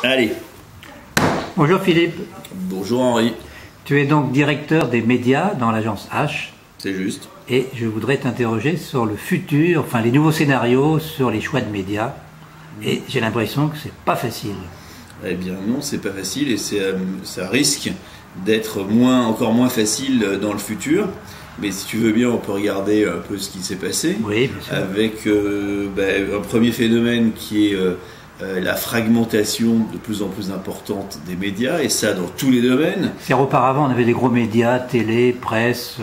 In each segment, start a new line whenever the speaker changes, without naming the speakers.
Allez.
Bonjour Philippe.
Bonjour Henri.
Tu es donc directeur des médias dans l'agence H.
C'est juste.
Et je voudrais t'interroger sur le futur, enfin les nouveaux scénarios sur les choix de médias. Et j'ai l'impression que c'est pas facile.
Eh bien non, c'est pas facile et ça risque d'être encore moins facile dans le futur. Mais si tu veux bien, on peut regarder un peu ce qui s'est passé.
Oui, bien sûr.
Avec un premier phénomène qui est la fragmentation de plus en plus importante des médias, et ça dans tous les domaines.
C'est-à-dire auparavant, on avait des gros médias, télé, presse,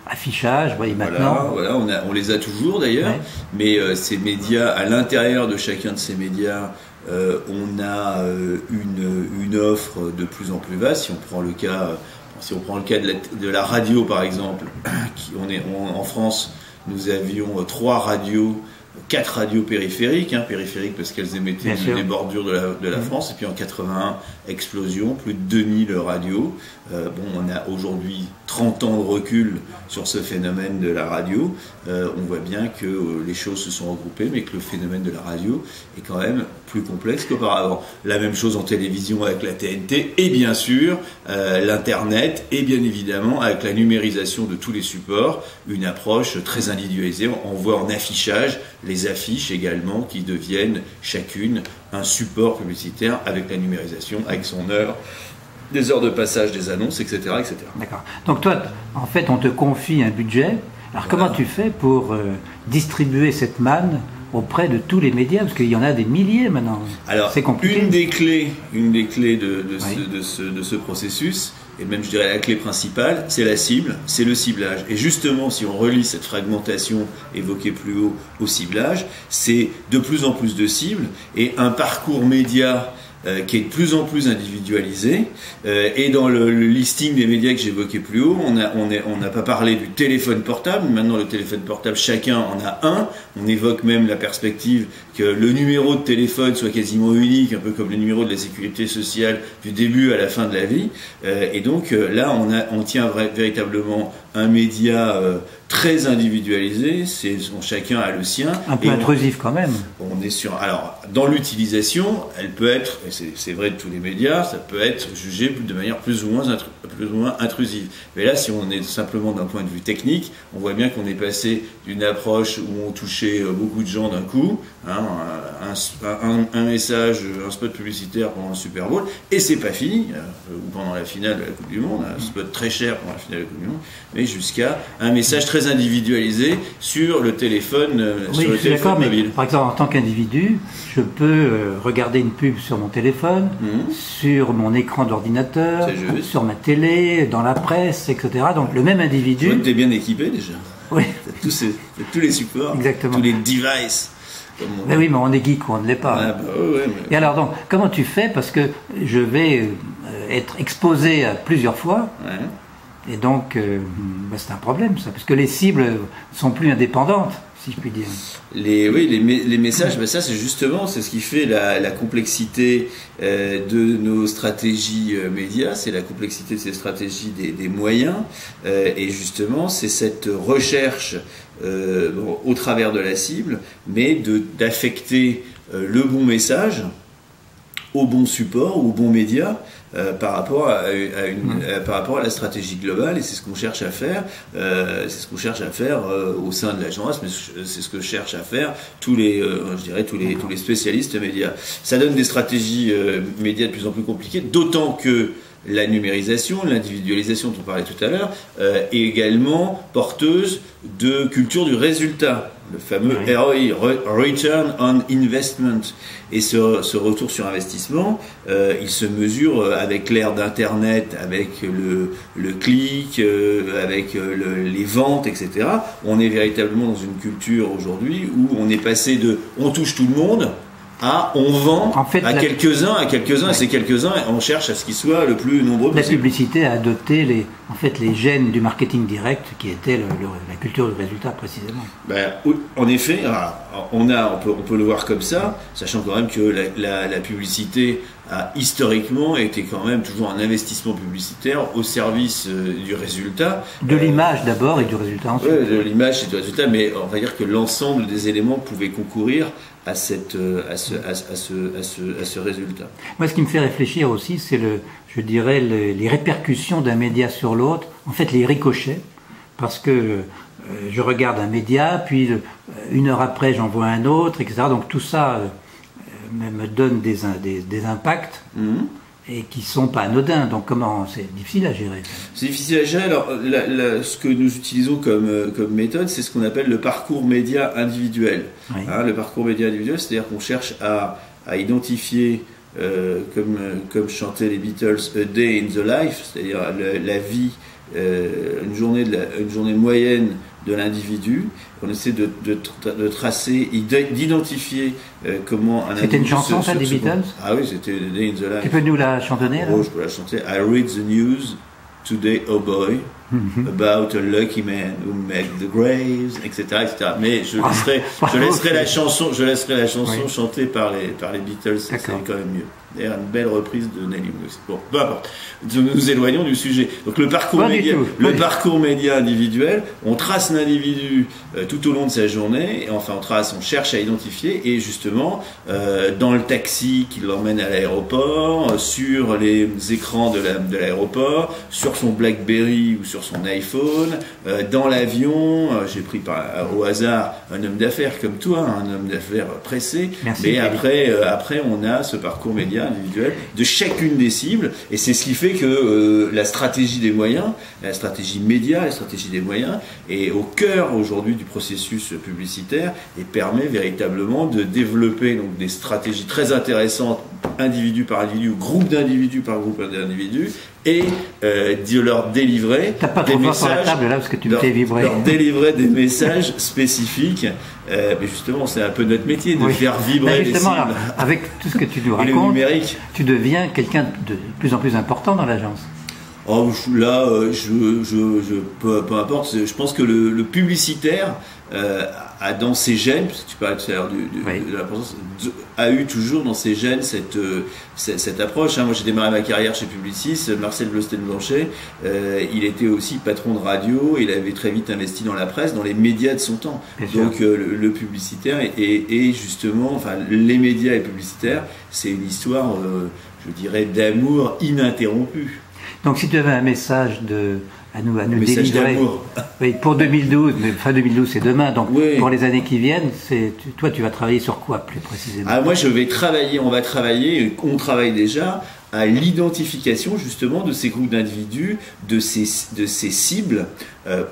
affichage, oui, maintenant...
Voilà, on les a toujours d'ailleurs, ouais. Mais ces médias, à l'intérieur de chacun de ces médias, on a une offre de plus en plus vaste. Si on prend le cas de la radio par exemple, en France, nous avions 4 radios périphériques, périphériques parce qu'elles émettaient des bordures de la France, et puis en 81, explosion, plus de 2000 radios. On a aujourd'hui 30 ans de recul sur ce phénomène de la radio. On voit bien que les choses se sont regroupées, mais que le phénomène de la radio est quand même plus complexe qu'auparavant. La même chose en télévision avec la TNT, et bien sûr l'Internet, et bien évidemment avec la numérisation de tous les supports, une approche très individualisée. On voit en affichage les affiches également qui deviennent chacune un support publicitaire avec la numérisation, avec son heure, des heures de passage des annonces, etc. etc.
D'accord. Donc toi, en fait, on te confie un budget. Alors comment tu fais pour distribuer cette manne auprès de tous les médias, parce qu'il y en a des milliers maintenant?
Alors,
c'est compliqué.
Une des clés de ce processus, et même je dirais la clé principale, c'est la cible, c'est le ciblage. Et justement, si on relie cette fragmentation évoquée plus haut au ciblage, c'est de plus en plus de cibles et un parcours média qui est de plus en plus individualisé. Et dans le listing des médias que j'évoquais plus haut, on n'a pas parlé du téléphone portable. Maintenant, le téléphone portable, chacun en a un. On évoque même la perspective que le numéro de téléphone soit quasiment unique, un peu comme le numéro de la sécurité sociale du début à la fin de la vie. Et donc là, on tient véritablement un média très individualisé, chacun a le sien.
Un peu intrusif quand même.
On est sur. Alors, dans l'utilisation, elle peut être, et c'est vrai de tous les médias, ça peut être jugé de manière plus ou moins intrusive. Mais là, si on est simplement d'un point de vue technique, on voit bien qu'on est passé d'une approche où on touchait beaucoup de gens d'un coup, un message, un spot publicitaire pendant le Super Bowl, et c'est pas fini, ou pendant la finale de la Coupe du Monde, un spot très cher pendant la finale de la Coupe du Monde, mais jusqu'à un message très individualisé sur le téléphone, sur le téléphone mobile.
Mais, par exemple, en tant qu'individu, je peux regarder une pub sur mon téléphone, sur mon écran d'ordinateur, sur ma télé, dans la presse, etc. Donc le même individu...
Tu es bien équipé déjà.
Oui.
Tous les supports,
exactement.
Tous les devices.
Mais oui, mais on est geek ou on ne l'est pas. Et alors donc, comment tu fais? Parce que je vais être exposé à plusieurs fois. Et donc, c'est un problème, ça, parce que les cibles sont plus indépendantes, si je puis dire.
Les messages, ça c'est ce qui fait la complexité de nos stratégies médias, c'est la complexité de ces stratégies des moyens, et justement c'est cette recherche au travers de la cible, mais d'affecter le bon message au bon support, au bon média, par rapport à la stratégie globale, et c'est ce qu'on cherche à faire. Au sein de l'agence, mais c'est ce que cherchent à faire tous les spécialistes médias. Ça donne des stratégies médias de plus en plus compliquées, d'autant que la numérisation, l'individualisation dont on parlait tout à l'heure, est également porteuse de culture du résultat, le fameux ROI, Return on Investment. Et ce retour sur investissement, il se mesure avec l'ère d'Internet, avec le clic, avec les ventes, etc. On est véritablement dans une culture aujourd'hui où on est passé de « on touche tout le monde » on vend à quelques-uns, et ces quelques-uns, on cherche à ce qu'ils soient le plus nombreux possible.
La publicité a adopté les gènes du marketing direct qui était la culture du résultat précisément.
En effet, on peut le voir comme ça, sachant quand même que la publicité a historiquement été quand même toujours un investissement publicitaire au service du résultat.
De l'image d'abord et du résultat ensuite.
De l'image et du résultat, mais on va dire que l'ensemble des éléments pouvaient concourir à ce résultat.
Moi, ce qui me fait réfléchir aussi, c'est je dirais les répercussions d'un média sur l'autre, en fait les ricochets, parce que je regarde un média, puis une heure après j'en vois un autre, etc. Donc tout ça me donne des impacts. Et qui sont pas anodins, donc c'est difficile à gérer.
C'est difficile à gérer. Alors, ce que nous utilisons comme méthode, c'est ce qu'on appelle le parcours média individuel. Oui. Hein, le parcours média individuel, c'est-à-dire qu'on cherche à identifier, comme chantaient les Beatles, a day in the life, c'est-à-dire la vie, une journée moyenne de l'individu. On essaie de tracer, d'identifier comment un individu...
C'était une chanson, ça, des Beatles?
Ah oui, c'était Day in the Life.
Tu peux nous la chantonner, là?
Oh, je peux la chanter. I read the news today, oh boy, about a lucky man who made the graves, etc., etc. Mais je laisserai la chanson oui, chantée par les Beatles, c'est quand même mieux. D'ailleurs, une belle reprise de Neil Young. Bon, peu importe. Nous nous éloignons du sujet. Donc le parcours média individuel, on trace l'individu tout au long de sa journée, et enfin on cherche à identifier, et justement dans le taxi qui l'emmène à l'aéroport, sur les écrans de l'aéroport, sur son BlackBerry ou sur son iPhone, dans l'avion, j'ai pris au hasard un homme d'affaires comme toi, un homme d'affaires pressé.
Merci,
mais après on a ce parcours média individuel de chacune des cibles, et c'est ce qui fait que la stratégie des moyens, la stratégie média, la stratégie des moyens est au cœur aujourd'hui du processus publicitaire et permet véritablement de développer donc des stratégies très intéressantes, individu par individu ou groupe d'individus par groupe d'individus, et de leur délivrer
des messages. Sur la table, là, parce que tu me fais vibrer.
Leur délivrer des messages spécifiques. Mais justement, c'est un peu notre métier de faire vibrer les cibles.
Alors, avec tout ce que tu nous racontes, tu deviens quelqu'un de plus en plus important dans l'agence.
Oh, là, peu importe. Je pense que le publicitaire a dans ses gènes, parce que tu parlais tout à l'heure de l'importance, a eu toujours dans ses gènes cette approche. Hein. Moi, j'ai démarré ma carrière chez Publicis. Marcel Bleustein-Blanchet, il était aussi patron de radio. Il avait très vite investi dans la presse, dans les médias de son temps. Donc, le publicitaire et justement, enfin, les médias et publicitaires, c'est une histoire, je dirais, d'amour ininterrompu.
Donc, si tu avais un message à nous délivrer, oui, pour 2012, mais fin 2012 c'est demain, donc pour les années qui viennent, toi tu vas travailler sur quoi plus précisément?
Moi on travaille déjà à l'identification justement de ces groupes d'individus, de ces cibles,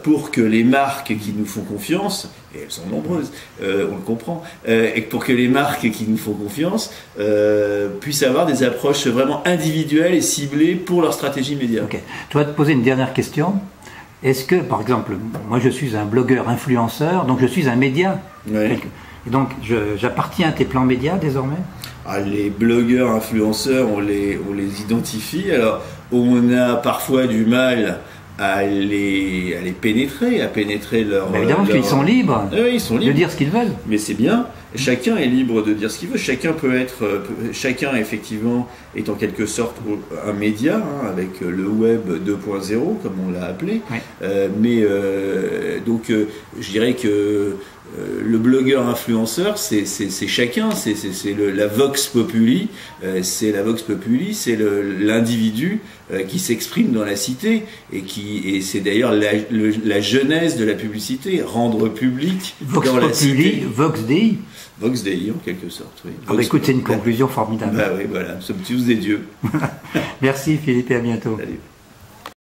pour que les marques qui nous font confiance, et elles sont nombreuses, on le comprend, et pour que les marques qui nous font confiance puissent avoir des approches vraiment individuelles et ciblées pour leur stratégie média.
Okay. Je vais te poser une dernière question. Est-ce que, par exemple, moi je suis un blogueur influenceur, donc je suis un média, et donc j'appartiens à tes plans médias désormais?
Les blogueurs influenceurs, on les identifie. Alors, on a parfois du mal à les pénétrer, leur...
évidemment, parce qu'ils sont libres,
ils sont libres
de dire ce qu'ils veulent.
Mais c'est bien, chacun est libre de dire ce qu'il veut, chacun effectivement est en quelque sorte un média, hein, avec le web 2.0, comme on l'a appelé. Donc, je dirais que le blogueur influenceur, c'est chacun, c'est la vox populi, c'est l'individu qui s'exprime dans la cité et c'est d'ailleurs la genèse de la publicité, rendre public
vox
dans la cité.
Vox Dei.
Vox Dei en quelque sorte. Oui.
Écoute, c'est une conclusion formidable.
Oui, voilà, nous sommes tous des dieux.
Merci Philippe et à bientôt.
Salut.